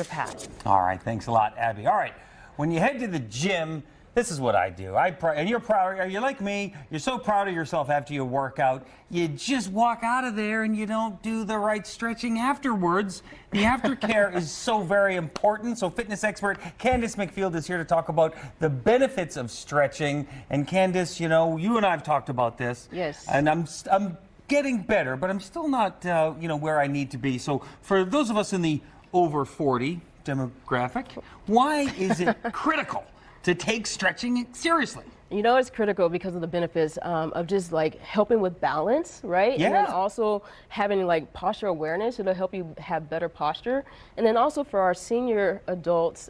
Pat. All right, thanks a lot, Abby. All right, when you head to the gym, this is what I do. And you're proud. Are you like me? You're so proud of yourself after you work out. You just walk out of there and you don't do the right stretching afterwards. The aftercare is so very important. So fitness expert Candace McField is here to talk about the benefits of stretching. And Candace, you know, you and I have talked about this. Yes. And I'm getting better, but I'm still not, where I need to be. So for those of us in the over 40 demographic, why is it critical to take stretching seriously? You know, it's critical because of the benefits of just like helping with balance, right? Yeah. And then also having like posture awareness. It'll help you have better posture. And then also for our senior adults,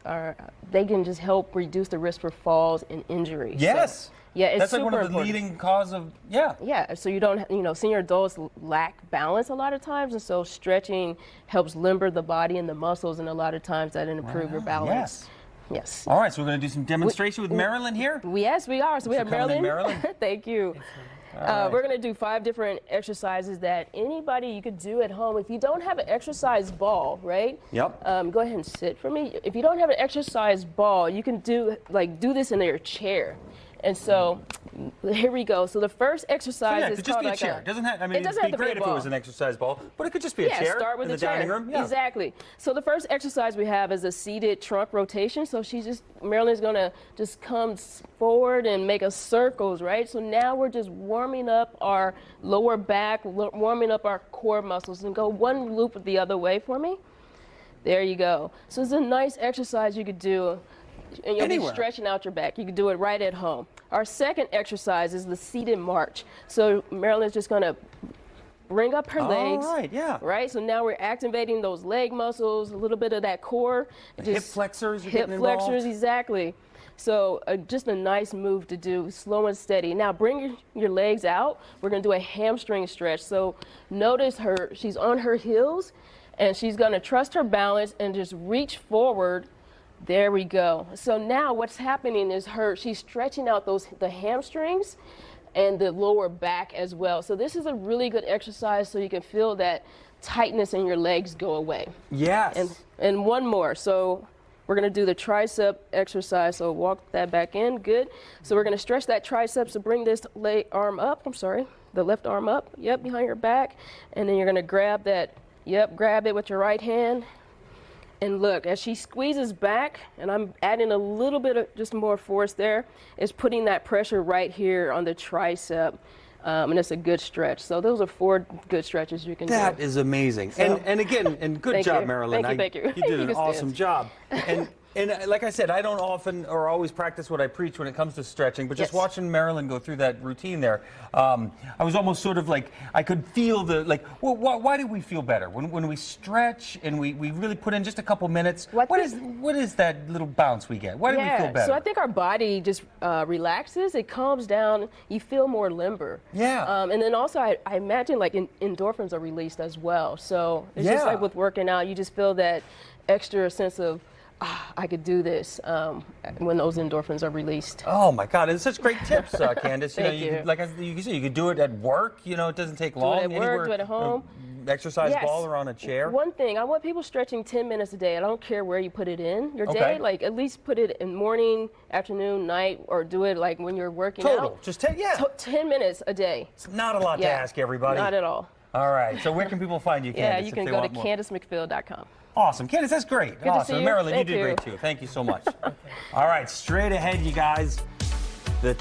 they can just help reduce the risk for falls and injuries. Yes. So, yeah, it's that's like super one of the important. leading cause of, Yeah, so you don't, senior adults lack balance a lot of times, and so stretching helps limber the body and the muscles, and a lot of times that improve your balance. Yes. Yes. All right, so we're going to do some demonstration with Marilyn here. Yes, we are. So we have coming in, Marilyn. Marilyn. Thank you. Right. We're going to do 5 different exercises that anybody you could do at home. If you don't have an exercise ball, right? Yep. Go ahead and sit for me. If you don't have an exercise ball, you can do this in your chair. And so here we go. So the first exercise So, is it could just called be a like chair. It doesn't have. I mean, it doesn't it'd have be to be a great if it ball. was an exercise ball, but it could just be a chair start with in the chair. dining room. Yeah. Exactly. So the first exercise we have is a seated trunk rotation. So Marilyn's gonna just come forward and make us circles, right? So now we're just warming up our lower back, warming up our core muscles, and go one loop the other way for me. There you go. So it's a nice exercise you could do, and you'll Anywhere. be stretching out your back. You can do it right at home. Our second exercise is the seated march. So Marilyn's just gonna bring up her legs. All right, yeah. Right, so now we're activating those leg muscles, a little bit of that core. Hip flexors. Hip flexors, exactly. So just a nice move to do, slow and steady. Now bring your legs out. We're gonna do a hamstring stretch. So notice she's on her heels, and she's gonna trust her balance and just reach forward. There we go. So now what's happening is she's stretching out the hamstrings and the lower back as well. So this is a really good exercise so you can feel that tightness in your legs go away. Yes. And one more. So we're gonna do the tricep exercise. So walk that back in, good. So we're gonna stretch that tricep. So bring this the left arm up, behind your back. And then you're gonna grab grab it with your right hand. And look, as she squeezes back, and I'm adding a little bit of just more force there, is putting that pressure right here on the tricep. And it's a good stretch. So those are 4 good stretches you can do. That is amazing. So, and again, and good Thank job, you. Marilyn. Thank you. You did You an can awesome stand. job. And like I said, I don't often or always practice what I preach when it comes to stretching, but just Yes. watching Marilyn go through that routine there, I was almost sort of like, I could feel why do we feel better? When we stretch and we really put in just a couple minutes, what is that little bounce we get? Why do we feel better? So I think our body just relaxes, it calms down, you feel more limber. Yeah. And then also I imagine like endorphins are released as well. So it's just like with working out, you just feel that extra sense of, I could do this when those endorphins are released. Oh my God! And such great tips, Candace. Thank you. Like you said, you could do it at work. You know, it doesn't take long. Do it at work, do it at home. Exercise ball or on a chair. One thing, I want people stretching 10 minutes a day. I don't care where you put it in your day. Okay. Like at least put it in morning, afternoon, night, or do it like when you're working out. Total. Just 10. Yeah. 10 minutes a day. It's not a lot to ask everybody. Not at all. All right. So where can people find you, Candace? You can go to CandaceMcField.com. Awesome. Candace, that's great. Good awesome. to see you. Marilyn, Thank you did you. great too. Thank you so much. All right. Straight ahead, you guys. The